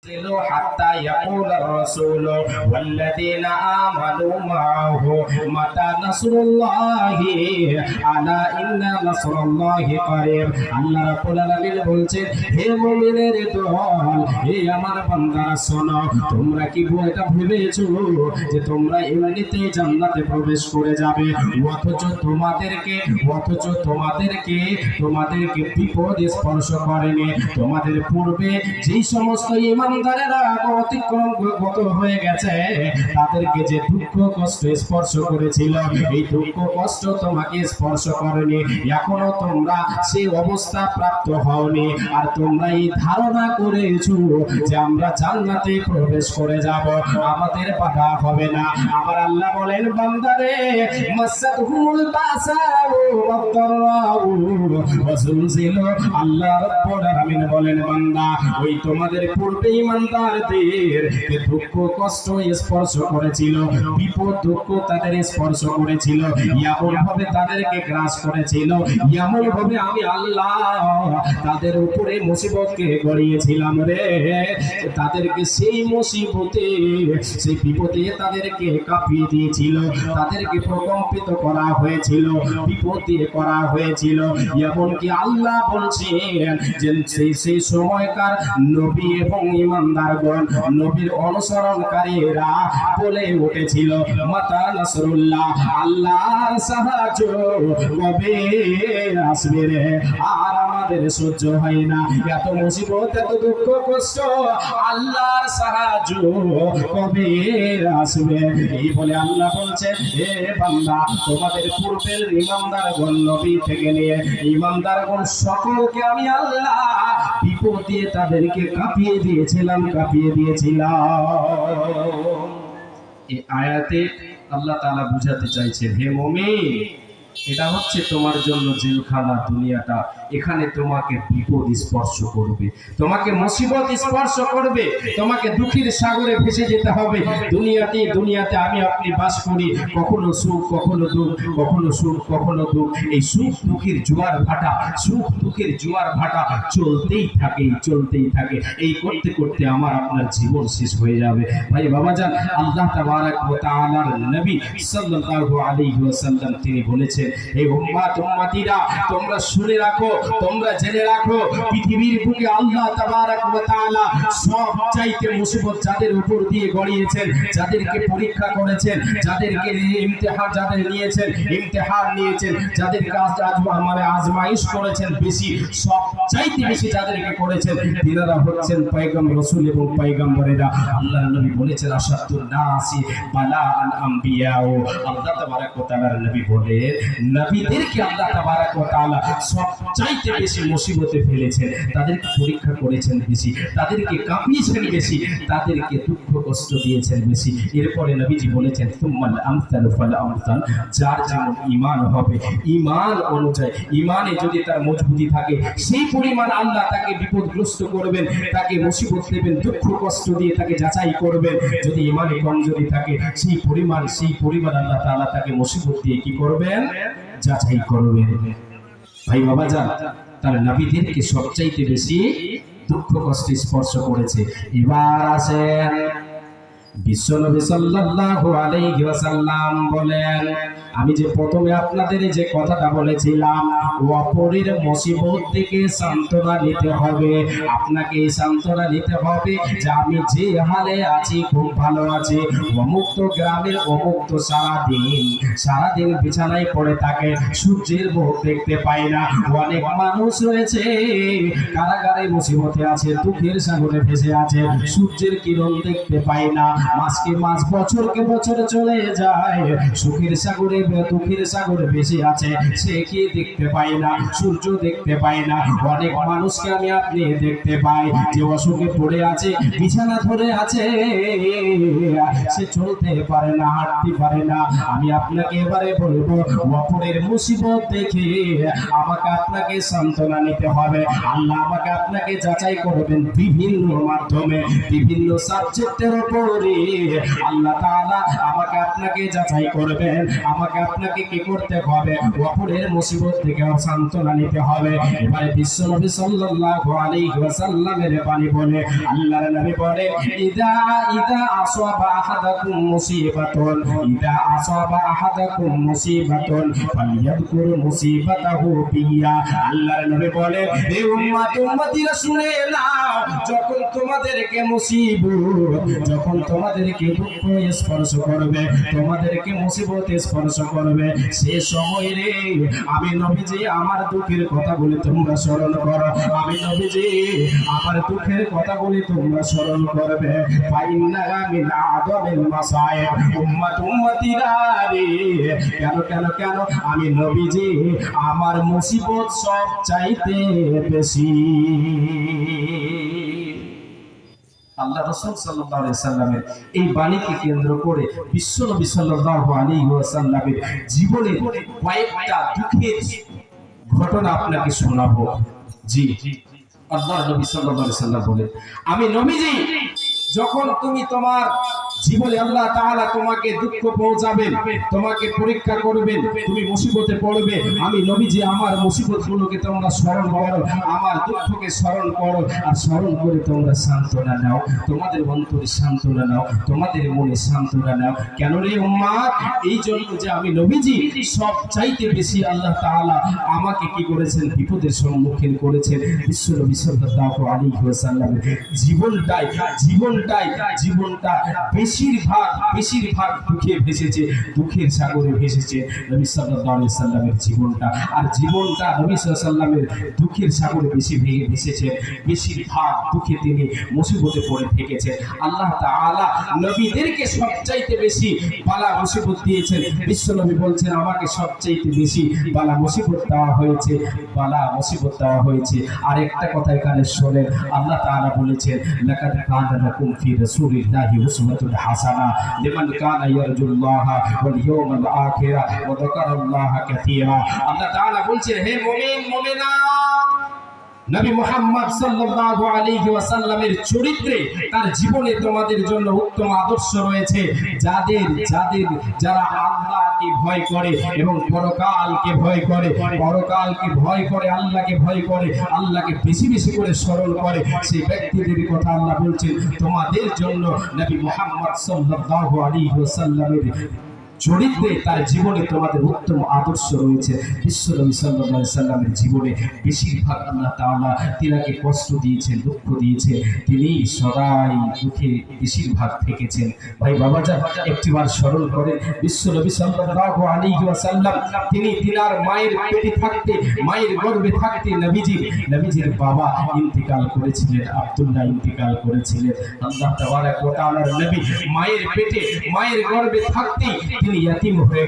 حتى يقول الرسول والذين آمنوا معه متى نصر الله ألا إن نصر الله قريب আল্লাহ রাব্বুল আলামিন বলছেন হে মুমিনের দল হে আমার বান্দারা শোনো তোমরা কি এটা ভেবেছো যে তোমরা এমনিতেই জান্নাতে প্রবেশ করে যাবে অথচ তোমাদেরকে বিপদ স্পর্শ করেনি তোমাদের পূর্বে যেই সমস্ত ইমানদারেরা অতিক্রমগত হয়ে গেছে তাদেরকে যে দুঃখ কষ্ট স্পর্শ করেছিল এই দুঃখ কষ্ট তোমাকে স্পর্শ করেনি এখনো তোমরা সেই অবস্থা প্রাপ্ত হওনি আর তোমরা এই ধারণা করেছো যে আমরা জান্নাতে প্রবেশ করে যাব আমাদের বাধা হবে না আমার আল্লাহ বলেন বান্দারে মাসাদহুল বাসাউ ওয়াদ-দারাউ ওয়াজুলজিলু আল্লাহ রাব্বুল আলামিন বলেন বান্দা ওই তোমাদের পূর্বে ইমানদারদের দুঃখ কষ্ট স্পর্শ করেছিল বিপদ দুঃখ তাদের স্পর্শ করেছিল এমন ভাবে তাদেরকে গ্রাস করেছিল এমন ভাবে আমি আল্লাহ তাদের উপরে মুসিবতকে গড়িয়েছিলাম রে তাদেরকে সেই মুসিবতে সেই বিপদে তাদেরকে কাঁপিয়ে দিয়েছিল তাদেরকে প্রকম্পিত করা হয়েছিল বিপদে করা হয়েছিল এমনকি আল্লাহ বলছেন যে সেই সময়কার নবী এবং ইমানদারগণ নবীর অনুসরণকারীরা বলে উঠেছিল মাতা নাসরুল্লাহ আল্লাহর সাহায্য কবে আসবে রে আর আমাদের সহ্য হয় না এত মুসিবত এত দুঃখ কষ্ট আল্লাহর সাহায্য কবে আসবে এই বলে আল্লাহ বলছেন হে বান্দা তোমাদের পূর্বের ইমানদারগণ নবী থেকে নিয়ে ইমানদারগণ সকলকে আমি আল্লাহ বিপদ দিয়ে তাদেরকে কাঁপিয়ে দিয়েছিলাম এই আয়াতে আল্লাহ তাআলা বুঝাতে চাইছেন হে মুমিন এটা হচ্ছে তোমার জন্য জেলখানা দুনিয়াটা এখানে তোমাকে বিপদ স্পর্শ করবে তোমাকে মুসিবত স্পর্শ করবে তোমাকে দুঃখের সাগরে ভেসে যেতে হবে দুনিয়াতে আমি আপনি বাস করি কখনো সুখ কখনো দুঃখ কখনো সুখ কখনো দুঃখ এই সুখ দুঃখের জোয়ার ভাটা চলতেই থাকে এই করতে করতে আমার আপনার জীবন শেষ হয়ে যাবে ভাই বাবাজান আল্লাহ তাবারক ওয়া তাআলার নবী সাল্লাল্লাহু আলাইহি ওয়াসাল্লাম তিনি বলেছেন এই উম্মতিরা তোমরা শুনে রাখো তোমরা জেনে রাখো পৃথিবীর বুকে আল্লাহ তাবারক ওয়া তাআলা সবচাইতে মুসিবত যাদের উপর দিয়ে গড়িয়েছেন যাদেরকে পরীক্ষা করেছেন যাদেরকে ইমতিহান নিয়েছেন যাদেরকে আজমাইশ করেছেন সবচাইতে বেশি যাদেরকে করেছেন তিনারা হচ্ছেন পয়গম্বর রাসূল এবং পয়গম্বরেরা আল্লাহর নবী বলেছেন আশাদুন নাসি বালাআল আম্বিয়া আল্লাহ তাবারক ওয়া তাআলার নবী বলেন নবীদেরকে আল্লাহ তাবারক ওয়া তাআলা সবচাইতে বেশি মুসিবতে ফেলেছেন তাদেরকে পরীক্ষা করেছেন বেশি তাদেরকে কাঁপিয়েছেন বেশি তাদেরকে দুঃখ কষ্ট দিয়েছেন বেশি এরপরে নবীজি বলেছেন সুম্মাল আমসালু ফাল আমসাল যার যেমন ঈমান হবে ঈমান অনুযায়ী ঈমানে যদি তার মজবুতি থাকে সেই পরিমাণ আল্লাহ তাকে বিপদগ্রস্ত করবেন তাকে মুসিবত দেবেন দুঃখ কষ্ট দিয়ে তাকে যাচাই করবেন যদি ঈমানে কমজোরি থাকে সেই পরিমাণ আল্লাহ তাআলা তাকে মুসিবত দিয়ে কি করবেন যাচাই করবেন ভাই বাবাজান তার নবীদেরকে সবচাইতে বেশি দুঃখ কষ্ট স্পর্শ করেছে এবার আসেন বিশ্বনবী সাল্লাল্লাহু আলাইহি ওয়াসাল্লাম বলেন আমি যে প্রথমে আপনাদের যে কথাটা বলেছিলাম অপরের মুসিবত থেকে সান্ত্বনা নিতে হবে আপনাকে সান্ত্বনা নিতে হবে যে আমি যে হালে আছি খুব ভালো আছি অমুক্ত গ্রামের অমুক্ত সারাদিন বিছানায় পড়ে থাকে সূর্যের মুখ দেখতে পায় না অনেক মানুষ রয়েছে কারাগারে মুসিবতে আছে দুঃখের সাগরে ভেসে আছে সূর্যের কিরণ দেখতে পায় না মাসকে মাস বছরকে বছর চলে যায় সুখের সাগরে দুঃখের সাগরে ভেসে আছে সে কি দেখতে পায় না সূর্য দেখতে পায় না অনেক মানুষকে আমি আপনি দেখতে পাই যে অসুখে পড়ে আছে বিছানা ধরে আছে সে চলতে পারে না হাঁটতে পারে না আমি আপনাকে এবারে বলবো অপরের মুসিবত দেখে আমাকে আপনাকে সান্ত্বনা নিতে হবে আল্লাহ আমাকে আপনাকে যাচাই করবেন বিভিন্ন মাধ্যমে বিভিন্ন সাবজেক্টের উপরে রে, আল্লাহ তাআলা আমাকে আপনাকে যাচাই করবেন, আমাকে আপনাকে কি করতে হবে, অপরের মুসিবত থেকে সান্ত্বনা নিতে হবে। এবারে বিশ্বনবী সাল্লাল্লাহু আলাইহি ওয়াসাল্লামের বাণী বলে, আল্লাহর নবী বলে, ইদা ইদা আসাবা আহাদাকুম মুসিবাতুন, ইদা আসাবা আহাদাকুম মুসিবাতুন ফালইয়াযকুর মুসিবাতাহু বিয়া। আল্লাহর নবী বলে, হে উম্মত উম্মতিরা শুনে নাও, যখন তোমাদেরকে মুসিবত, যখন তোমাদেরকে দুঃখ স্পর্শ করবে, তোমাদেরকে মুসিবত স্পর্শ করবে, সে সময় রে আমি নবীজি আমার দুঃখের কথা বলে তোমরা স্মরণ করো, আমি নবীজি আমার দুঃখের কথা বলে তোমরা স্মরণ করবে। ফাইন্না মিন আযামিল মাসায়েব, উম্মত উম্মতিরা রে, কেন কেন কেন আমি নবীজি আমার মুসিবত সব চাইতে বেশি। আল্লাহ রাসূল সাল্লাল্লাহু আলাইহি সাল্লামের এই বাণীকে কেন্দ্র করে বিশ্বনবী সাল্লাল্লাহু আলাইহি ওয়াসাল্লামের জীবনের কয়েকটা দুঃখের ঘটনা আপনাকে শোনাবো। জি, আল্লাহ নবী সাল্লাল্লাহু আলাইহি সাল্লাম বলেন, আমি নবীজি যখন তুমি তোমার জীবনে আল্লাহ তাআলা তোমাকে দুঃখ পৌঁছাবেন, তোমাকে পরীক্ষা করবেন, তুমি মুসিবতে পড়বে, আমি নবীজি আমার মুসিবতগুলোকে তোমরা স্মরণ করো, আমার দুঃখকে স্মরণ করো, আর স্মরণ করে তোমরা সান্ত্বনা নাও, তোমাদের অন্তরে সান্ত্বনা নাও, তোমাদের মনে সান্ত্বনা নাও। কেন রে উম্মত? এই জন্য যে আমি নবীজি সব চাইতে বেশি আল্লাহ তাআলা আমাকে কি করেছেন, বিপদের সম্মুখীন করেছেন। বিশ্বনবী সাল্লাল্লাহু আলাইহি ওয়াসাল্লামের জীবনটা বেশিরভাগ দুঃখে ভেসেছে, দুঃখের সাগরে ভেসেছে নবী সাল্লাল্লাহু আলাইহি সাল্লামের জীবনটা। আর জীবনটা নবী সাল্লাল্লাহু আলাইহি সাল্লামের দুঃখের সাগরে বেশি ভেসেছে, বেশিরভাগ দুঃখে তিনি মুসিবতে পড়ে থেকেছেন। আল্লাহ তাআলা নবীদেরকে সবচাইতে বেশি বালা মুসিবত দিয়েছেন। বিশ্বনবী বলছেন, আমাকে সবচাইতে বেশি বালা মুসিবত দেওয়া হয়েছে। আর একটা কথা এখানে শোনেন, আল্লাহ তাআলা বলেছেন, লাকাদ কানা লাকুম ফি রাসূলিল্লাহি উসওয়াতুন হাসানা লিমান কানা ইয়ারজুল্লাহা ওয়াল ইয়াওমাল আখিরা ওয়া যাকারাল্লাহা কাসীরা। আল্লাহ তাআলা বলছেন, হে মুমিন মুমিনা, নবী মুহাম্মদ সাল্লাল্লাহু আলাইহি ওয়াসাল্লামের চরিত্রে, তার জীবনে তোমাদের জন্য উত্তম আদর্শ রয়েছে। যারা আল্লাহকে ভয় করে এবং পরকালকে ভয় করে, আল্লাহকে ভয় করে, আল্লাহকে বেশি বেশি করে স্মরণ করে, সেই ব্যক্তিদের কথা আল্লাহ বলছেন, তোমাদের জন্য নবী মুহাম্মদ সাল্লাল্লাহু আলাইহি ওয়াসাল্লামের চরিত্রে, তার জীবনে তোমাদের উত্তম আদর্শ রয়েছে। বিশ্বনবী সাল্লাল্লাহু আলাইহি সাল্লামের জীবনে বেশিরভাগ আল্লাহ তাআলা তিনাকে কষ্ট দিয়েছেন, দুঃখ দিয়েছে, তিনি সদাই দুঃখে বেশিরভাগ থেকেছেন। ভাই বাবাজান, একটিবার স্মরণ করেন, বিশ্বনবী সাল্লাল্লাহু আলাইহি ওয়াসাল্লাম তিনি তিনার মায়ের পেটে থাকতে, মায়ের গর্ভে থাকতে নবীজির বাবা ইন্তিকাল করেছিলেন, আব্দুল্লাহ ইন্তিকাল করেছিলেন। আল্লাহ তাবারক ওয়া তাআলার নবী মায়ের পেটে, মায়ের গর্ভে থাকতেই তিনি ইয়াতিম হয়ে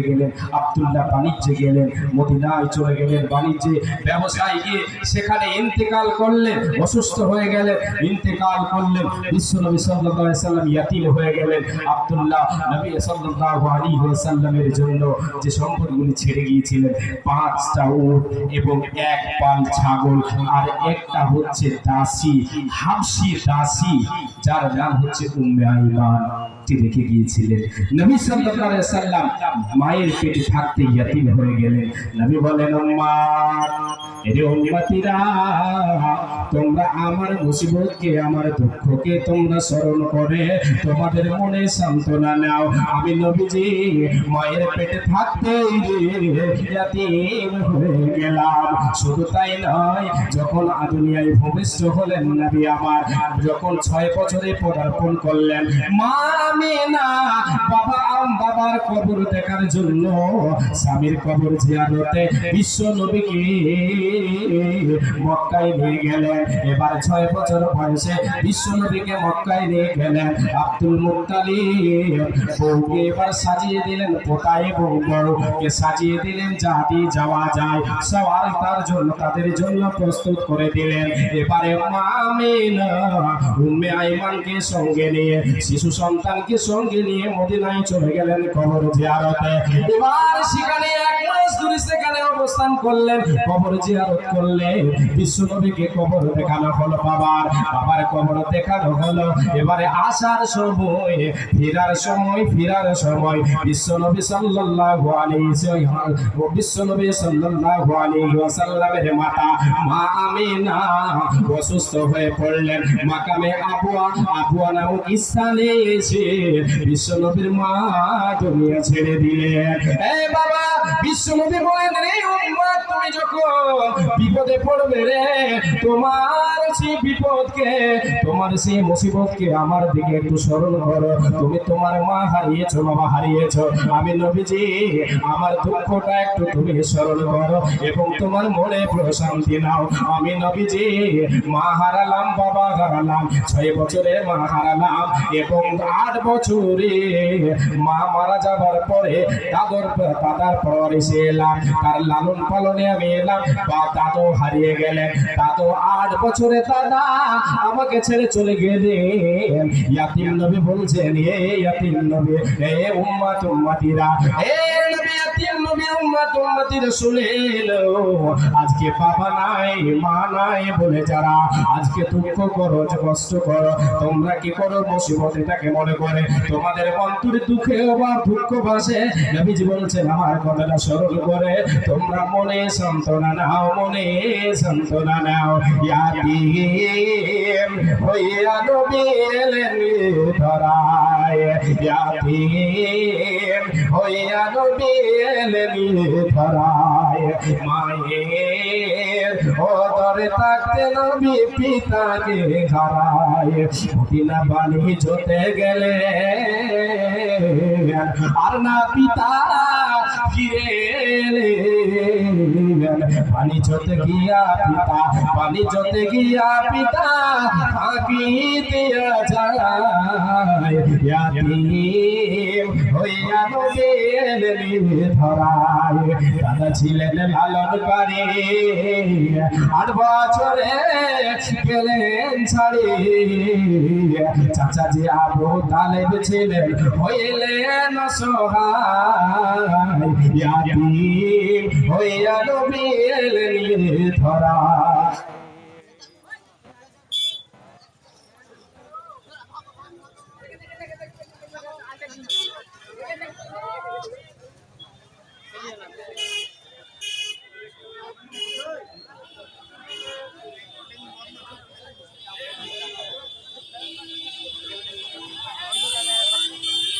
গেলেন। আব্দুল্লাহ বাণিজ্যে গেলেন, মদিনায় চলে গেলেন, বাণিজ্যে ব্যবসায় গিয়ে সেখানে ইন্তেকাল করলেন, অসুস্থ হয়ে গেলেন, ইন্তেকাল করলেন। বিশ্বনবী সাল্লাল্লাহু আলাইহি সাল্লাম ইয়াতিম হয়ে গেলেন। আব্দুল্লাহ নবী সাল্লাল্লাহু আলাইহি ওয়াসাল্লামের জন্য যে সম্পদগুলি ছেড়ে গিয়েছিলেন, 5টা উট এবং 1 পাল ছাগল, আর একটা হচ্ছে দাসী, হাবশী দাসী, যার নাম হচ্ছে উম্মে আইমান, রেখে গিয়েছিলেন। নবী সাল্লাল্লাহু আলাইহি সাল্লাম মায়ের পেটে থাকতে ইয়াতিম হয়ে গেলেন। নবী বলেন, উম্মতিরা, তোমরা আমার মুসিবতকে, আমার দুঃখকে তোমরা স্মরণ করে তোমাদের মনে সান্ত্বনা নাও। আমি নবীজি মায়ের পেটে থাকতে ইয়াতিম হয়ে গেলাম। শুধু তাই নয়, যখন দুনিয়ায় ভূমিষ্ঠ হলেন নবী আমার, যখন 6 বছরে পদার্পণ করলেন, মা আমিনা বাবার কবর দেখার জন্য, স্বামীর কবর জিয়ারতে বিশ্ব নবীকে মক্কায় নিয়ে গেলেন। এবার 6 বছর বয়সে বিশ্ব নবীকে মক্কায় নিয়ে গেলেন। আব্দুল মুত্তালিব বউকে এবার সাজিয়ে দিলেন, পোতায় বউকে সাজিয়ে দিলেন, যা দিয়ে যাওয়া যায় সবার তাদের জন্য প্রস্তুত করে দিলেন। এবারে মা আমিনা উম্মে আইমানকে সঙ্গে নিয়ে, শিশু সন্তানকে সঙ্গে নিয়ে মদিনায় চলে গেলেন কবর জিয়ারতে। এবার সেখানে এক মাস ধরে সেখানে অবস্থান করলেন, কবর জিয়ারত করলেন। বিশ্বনবীকে কবর দেখানো হলো, বাবার কবর দেখানো হলো। এবারে আসার সময়, ফেরার সময় বিশ্বনবী সাল্লাল্লাহু আলাইহি ওয়াসাল্লামের মাতা মা আমিনা অসুস্থ হয়ে পড়লেন। মাকামে আবুয়া নামক স্থানে এসে বিশ্বনবীর মা দুনিয়া ছেড়ে দিলেন। এই বাবা, বিশ্বনবী বলেন, রে উম্মত, তুমি যখন বিপদে পড়বে রে, তোমার সেই বিপদকে, তোমার সেই মুসিবতকে আমার দিকে একটু স্মরণ করো। তুমি তোমার মা হারিয়েছো, বাবা হারিয়েছো, আমি নবীজি আমার দুঃখটা একটু তুমি স্মরণ করো এবং তোমার মনে প্রশান্তি নাও। আমি নবীজি মা হারালাম, বাবা হারালাম, 6 বছরে মা হারালাম এবং 8 বছরে মা মারা যাবার পরে দাদার পর এসে এলাম, তার লালন পালনে আমি এলাম। বা দাদু হারিয়ে গেলেন, দাদু 8 বছরে দাদা আমাকে ছেড়ে চলে গেলেন। ইয়াতিম নবী বলছেন, এ ইয়াতিম নবী, এ উম্মতিরা, এ নবী ইয়াতিম নবী উম্মতিরা শুনে এলো। আজকে বাবা নাই, মা নাই বলে যারা আজকে দুঃখ করো, কষ্ট করো, তোমরা কি করো, মুসিবত এটাকে মনে করে তোমাদের অন্তরে দুঃখে বা দুঃখ ভাসে। নবীজি বলছেন, আমার কথাটা স্মরণ করে তোমরা মনে সান্ত্বনা নাও, মনে সান্ত্বনা নাও। ইয়াতিম হইয়া নবী এলেন ধরায়, ইয়াতিম হইয়া নবী এলেন ধরায়। মায়ের ওদরে থাকতে নবী পিতাকে হারায়। মদিনা বাণিজ্যতে গেলে আর না পিতা ফিরে এলেন। বাণিজ্যতে গিয়া পিতা ফাঁকি দিয়া যায়। ইয়াতিম হইয়া নবী এলেন ধরায়। দাদা ছিলেন লালনকারী, 8 বছরে গেলেন ছাড়ি। চাচাজি আবু তালেব ছিলেন, হইলেন অসহায়। ইয়াতিম হইয়া নবী এলেন ধরায়।